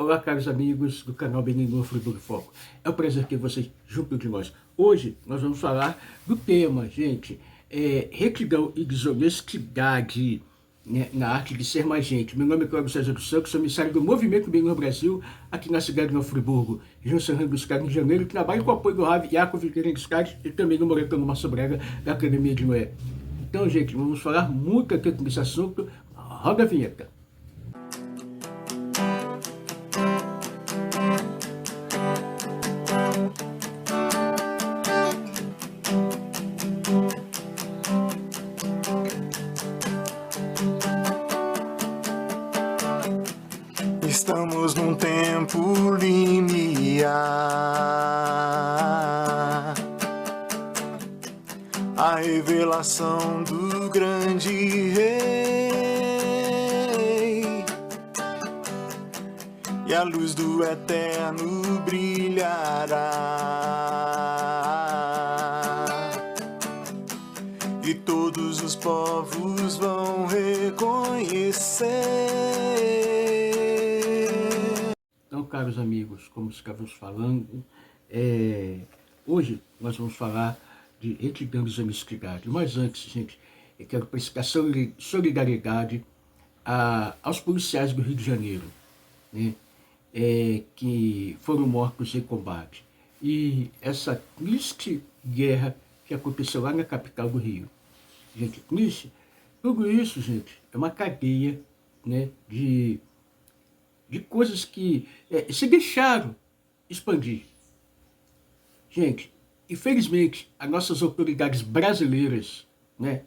Olá, caros amigos do canal Benigno Friburgo Foco. É um prazer ter vocês junto de nós. Hoje nós vamos falar do tema, gente, retidão e desonestidade, né, na arte de ser mais gente. Meu nome é Cláudio César dos Santos, sou emissário do Movimento Benigno Brasil, aqui na cidade de Nova Friburgo, região Serrano dos Caras, Rio de Janeiro, que trabalho com o apoio do Rav Yaakov Viqueira dos Caras e também do Moretano Massa Brega, da Academia de Noé. Então, gente, vamos falar muito aqui com esse assunto. Roda a vinheta. Estamos num tempo limiar, a revelação do grande rei, e a luz do eterno brilhará, e todos os povos vão reconhecer. Então, caros amigos, como estávamos falando, hoje nós vamos falar de retidão e desonestidade. Mas antes, gente, eu quero prestar solidariedade aos policiais do Rio de Janeiro, né, que foram mortos em combate. E essa triste guerra que aconteceu lá na capital do Rio. Gente, triste. Tudo isso, gente, é uma cadeia, né, de coisas que se deixaram expandir. Gente, infelizmente, as nossas autoridades brasileiras, né,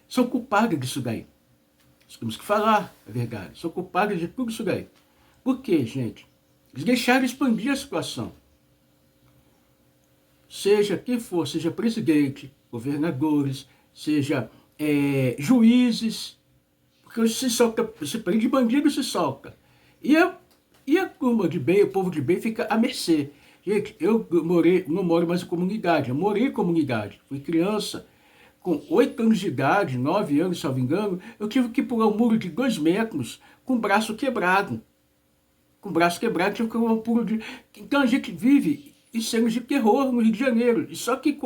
são culpadas disso daí. Nós temos que falar a verdade, são culpadas de tudo isso daí. Por quê, gente? Eles deixaram expandir a situação. Seja quem for, seja presidente, governadores, seja juízes, porque se prende bandido, se solta. E a turma de bem, o povo de bem fica à mercê. Gente, eu não moro mais em comunidade, eu morei em comunidade. Fui criança, com 8 anos de idade, 9 anos, se não me engano, eu tive que pular um muro de 2 metros com o braço quebrado. Com o braço quebrado, tive que pular um pulo de... Então a gente vive em cenas de terror no Rio de Janeiro. E só quem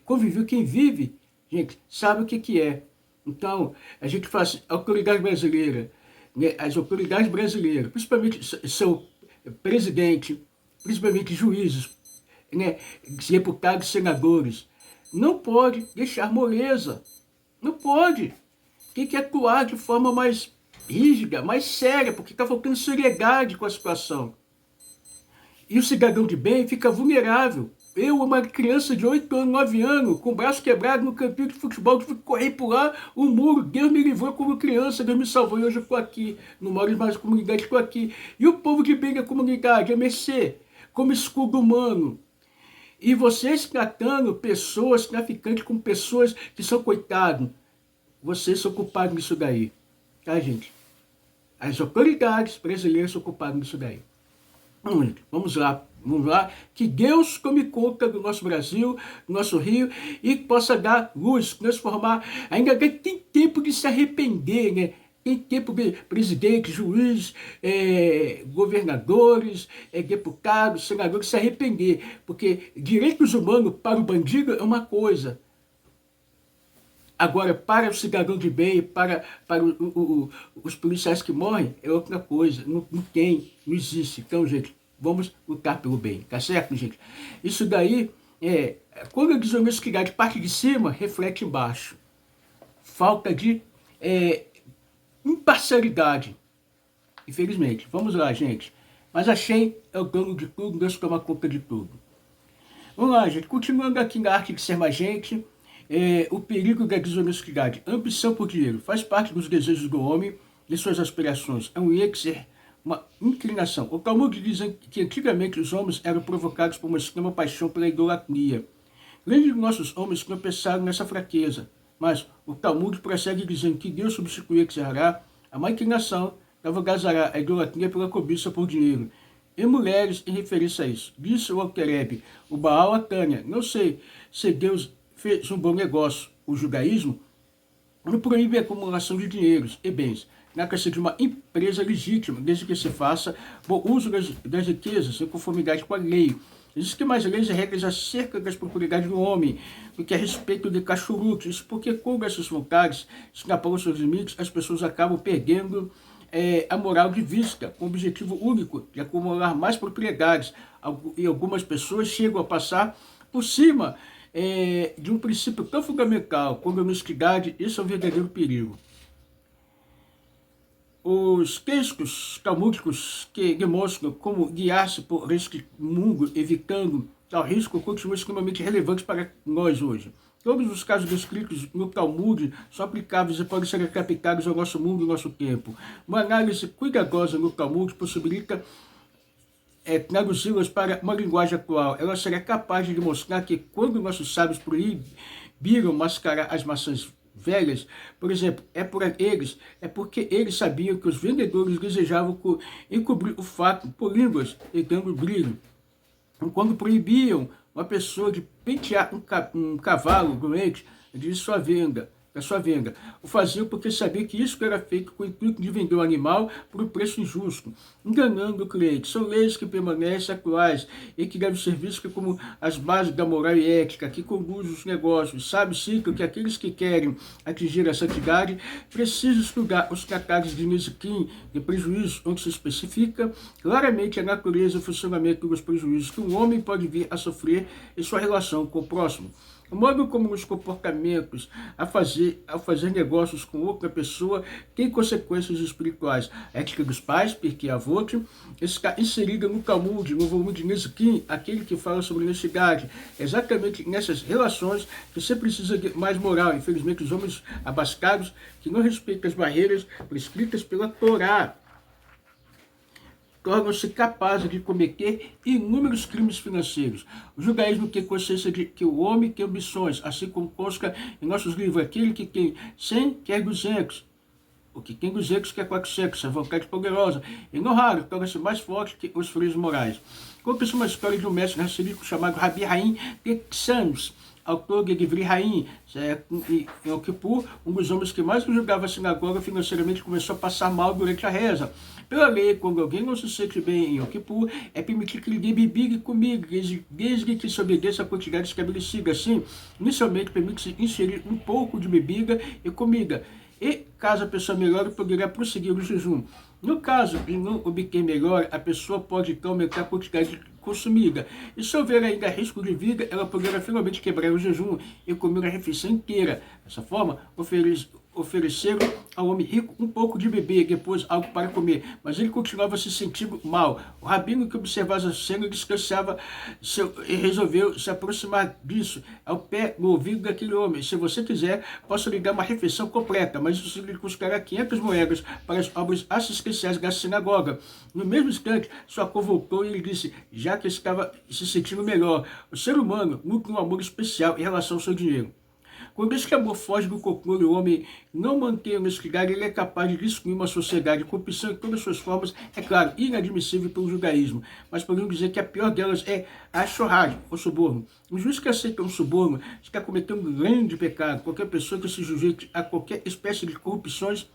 conviveu, quem vive, gente, sabe o que é. Então, a gente faz a autoridade brasileira, né, as autoridades brasileiras, principalmente seu presidente, principalmente juízes, né, deputados, senadores, não pode deixar moleza. Não pode. Tem que atuar de forma mais rígida, mais séria, porque está faltando seriedade com a situação. E o cidadão de bem fica vulnerável. Eu, uma criança de 8 anos, 9 anos, com o braço quebrado no campinho de futebol, tive que correr pular o muro. Deus me livrou como criança, Deus me salvou e hoje eu estou aqui. Não moro mais na comunidade, estou aqui. E o povo de bem da comunidade, a mercê, como escudo humano. E vocês tratando pessoas, traficantes, como pessoas que são coitados. Vocês são culpados disso daí. Tá, gente? As autoridades brasileiras são culpadas disso daí. Vamos lá, que Deus tome conta do nosso Brasil, do nosso Rio, e possa dar luz, transformar, ainda tem tempo de se arrepender, né? Tem tempo de presidente, juiz, governadores, deputados, senadores se arrepender, porque direitos humanos para o bandido é uma coisa. Agora, para o cidadão de bem, para os policiais que morrem, é outra coisa. Não tem, não existe. Então, gente, vamos lutar pelo bem, tá certo, gente? Isso daí, quando a desonestidade parte de cima, reflete embaixo. Falta de imparcialidade. Infelizmente. Vamos lá, gente. Mas a Shem é o dono de tudo, Deus toma conta de tudo. Vamos lá, gente. Continuando aqui na arte de ser mais gente, o perigo da desonestidade. Ambição por dinheiro faz parte dos desejos do homem e suas aspirações. É um êxer, uma inclinação. O Talmud diz que antigamente os homens eram provocados por uma extrema paixão pela idolatria. Grandes de nossos homens tropeçaram nessa fraqueza, mas o Talmud prossegue dizendo que Deus substituiu Xerá, a má inclinação da Vogazará, a idolatria pela cobiça por dinheiro. E mulheres em referência a isso. Disse o Alquerebe, o Baal a Tânia, não sei se Deus fez um bom negócio. O judaísmo não proíbe a acumulação de dinheiros e bens na caixa de uma empresa legítima, desde que se faça bom uso das riquezas em conformidade com a lei. Existem mais leis e regras acerca das propriedades do homem do que a respeito de cachurutos. Isso porque, quando essas vontades escapam seus limites, as pessoas acabam perdendo a moral de vista, com o objetivo único de acumular mais propriedades. E algumas pessoas chegam a passar por cima de um princípio tão fundamental como a honestidade. Isso é um verdadeiro perigo. Os textos talmúdicos que demonstram como guiar-se por este mundo, evitando tal risco, continuam extremamente relevantes para nós hoje. Todos os casos descritos no Talmud são aplicáveis e podem ser adaptados ao nosso mundo e ao nosso tempo. Uma análise cuidadosa no Talmud possibilita traduzi-las para uma linguagem atual. Ela será capaz de demonstrar que quando nossos sábios proibiram mascarar as maçãs velhas, por exemplo, é porque eles sabiam que os vendedores desejavam encobrir o fato por línguas e dando brilho. Quando proibiam uma pessoa de pentear um cavalo doente de sua venda, da sua venda, o faziam porque sabiam que isso era feito com o intuito de vender o animal por um preço injusto, enganando o cliente. São leis que permanecem atuais e que devem ser vistas como as bases da moral e ética que conduzem os negócios. Sabe-se que aqueles que querem atingir a santidade precisam estudar os tratados de Nezikim de prejuízo, onde se especifica claramente a natureza e o funcionamento dos prejuízos que um homem pode vir a sofrer em sua relação com o próximo. O modo como os comportamentos ao fazer negócios com outra pessoa tem consequências espirituais. A ética dos pais, Pirkei Avot, está inserida no Talmud, no volume de Nezikim, aquele que fala sobre honestidade. É exatamente nessas relações que você precisa de mais moral. Infelizmente, os homens abascados que não respeitam as barreiras prescritas pela Torá tornam-se capazes de cometer inúmeros crimes financeiros. O judaísmo tem consciência de que o homem tem ambições, assim como consta em nossos livros, aquele que tem 100 quer 200, o que tem 200 quer 400, a vontade poderosa, e não raro, torna-se mais forte que os freios morais. Conta-se uma história de um mestre racídico chamado Rabi Haim Texanos, autor de Divrei Haim, em Yom Kippur, um dos homens que mais ajudava a sinagoga financeiramente começou a passar mal durante a reza. Pela lei, quando alguém não se sente bem em Yom Kippur, é permitido que lhe dê bebida e comida, desde que se obedeça a quantidade estabelecida. Assim, inicialmente permite-se inserir um pouco de bebida e comida, e caso a pessoa melhore, poderá prosseguir o jejum. No caso de não obter melhor, a pessoa pode então aumentar a quantidade consumida. E se houver ainda risco de vida, ela poderá finalmente quebrar o jejum e comer a refeição inteira. Dessa forma, ofereceram ao homem rico um pouco de beber e depois algo para comer, mas ele continuava se sentindo mal. O rabino que observava a cena descansava e resolveu se aproximar disso, ao pé no ouvido daquele homem. Se você quiser, posso lhe dar uma refeição completa, mas isso lhe custará 500 moedas para as obras assistenciais da sinagoga. No mesmo instante, sua cor voltou e ele disse, já que estava se sentindo melhor, o ser humano nutre um amor especial em relação ao seu dinheiro. Quando esse amor foge do controle, o homem não mantém a honestidade, ele é capaz de destruir uma sociedade. Corrupção em todas as suas formas, é claro, inadmissível pelo judaísmo. Mas podemos dizer que a pior delas é a chorragem, o suborno. Um juiz que aceita um suborno está cometendo um grande pecado. Qualquer pessoa que se sujeite a qualquer espécie de corrupções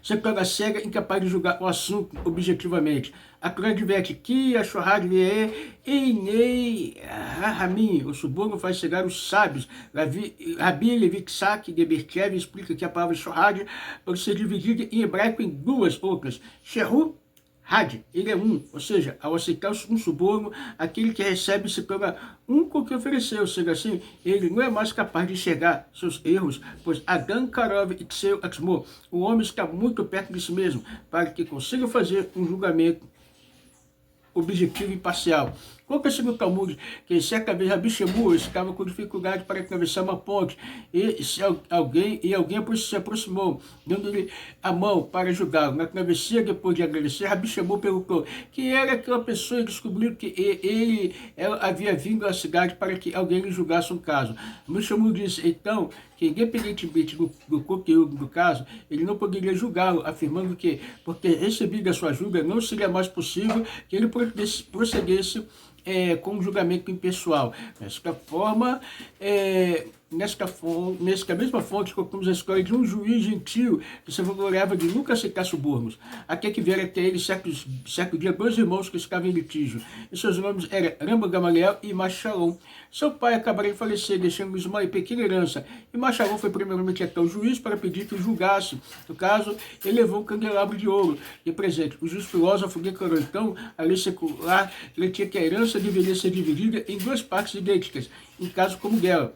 se torna cega, incapaz de julgar o assunto objetivamente. A Torá adverte que a chorrada é Einei Rahamim, o suborno faz cegar os sábios. Rabi Levi Tzak de Berchev explica que a palavra chorrada pode ser dividida em hebraico em duas outras. Shehu Had, ele é um, ou seja, ao aceitar um suborno, aquele que recebe se torna um com o que ofereceu, sendo assim, ele não é mais capaz de enxergar seus erros, pois Adam Karov e Tseu Atzmo, o homem está muito perto de si mesmo, para que consiga fazer um julgamento objetivo e imparcial. Conta-se no Talmud que certa vez Rabi Shemu estava com dificuldade para atravessar uma ponte e alguém se aproximou, dando-lhe a mão para ajudá-lo. Na travessia, depois de agradecer, Rabi Shemu perguntou quem era aquela pessoa e descobriu que ela havia vindo à cidade para que alguém lhe julgasse um caso. Rabi Shemu disse então que, independentemente do conteúdo do caso, ele não poderia julgá-lo, afirmando que, porque recebido a sua ajuda, não seria mais possível que ele prosseguisse com um julgamento impessoal. Desta forma, nesta mesma fonte, colocamos a história de um juiz gentil que se vangloriava de nunca aceitar subornos. Até que vieram até ele, certo dia, 2 irmãos que estavam em litígio. E seus nomes eram Ramba Gamaliel e Machalon. Seu pai acabaria de falecer, deixando-lhes uma pequena herança. E Machalon foi primeiramente até o juiz para pedir que o julgasse. No caso, ele levou um candelabro de ouro de presente. O juiz filósofo declarou então a lei secular que ele tinha que a herança deveria ser dividida em 2 partes idênticas, em caso como dela.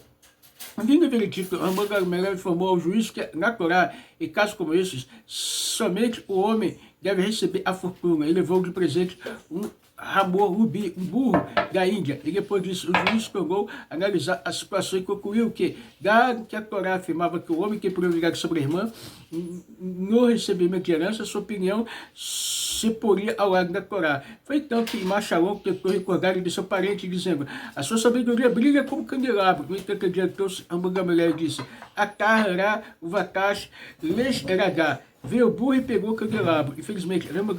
Vindo o veredicto, Ramba Gamaliel informou ao juiz que, na Torá, em casos como esses, somente o homem deve receber a fortuna. Ele levou de presente um Ramor Rubi, um burro da Índia. E depois disso, o juiz tornou analisar a situação e concluiu que, dado que a Torá afirmava que o homem tem prioridade sobre a irmã, no recebimento de herança, sua opinião se poria ao lado da Torá. Foi então que Machalon tentou recordar de seu parente, dizendo: a sua sabedoria brilha como candelabro. No entanto, adiantou-se Ramba Gamaliel e disse: Atará, Vatash, Lesh Eragá. Veio o burro e pegou o candelabro. Infelizmente, Ramba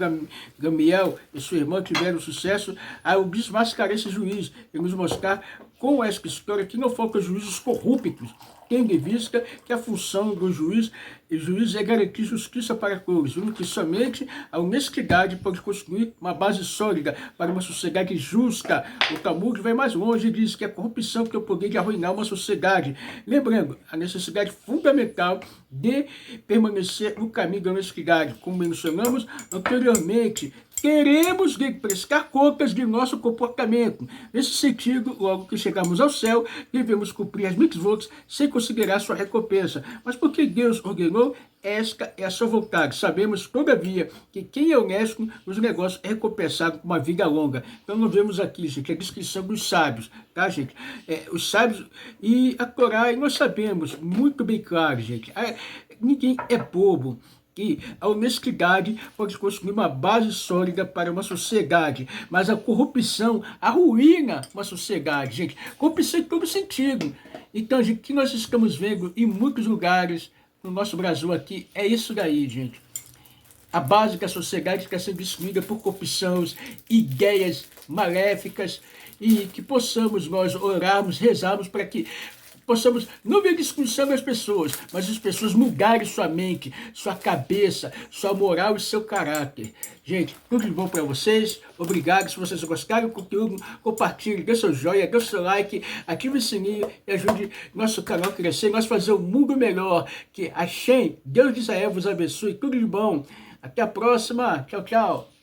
Gamaliel e sua irmã tiveram sucesso ao desmascarar esse juiz e nos mostrar com essa história que não foca juízes corruptos, tendo em vista que a função do juiz é garantir justiça para todos, visto que somente a honestidade pode construir uma base sólida para uma sociedade justa. O Talmud vai mais longe e diz que a corrupção tem o poder de arruinar uma sociedade. Lembrando a necessidade fundamental de permanecer no caminho da honestidade. Como mencionamos anteriormente, teremos de prestar contas de nosso comportamento. Nesse sentido, logo que chegarmos ao céu, devemos cumprir as mitzvot sem considerar sua recompensa. Mas porque Deus ordenou, esta é a sua vontade. Sabemos, todavia, que quem é honesto nos negócios é recompensado com uma vida longa. Então, nós vemos aqui, gente, a descrição dos sábios, tá, gente? Os sábios e a Torá, e nós sabemos muito bem claro, gente, ninguém é bobo. E a honestidade pode construir uma base sólida para uma sociedade, mas a corrupção arruína uma sociedade, gente. Corrupção em todo sentido. Então, gente, o que nós estamos vendo em muitos lugares no nosso Brasil aqui é isso daí, gente. A base da sociedade está sendo destruída por corrupção, ideias maléficas, e que possamos nós orarmos, rezarmos para que possamos não ver discussão das pessoas, mas as pessoas mudarem sua mente, sua cabeça, sua moral e seu caráter. Gente, tudo de bom para vocês. Obrigado. Se vocês gostaram do conteúdo, compartilhe, dê seu joinha, dê seu like, ative o sininho e ajude nosso canal a crescer, nós fazer um mundo melhor. Que Hashem, Deus de Israel, vos abençoe. Tudo de bom. Até a próxima. Tchau, tchau.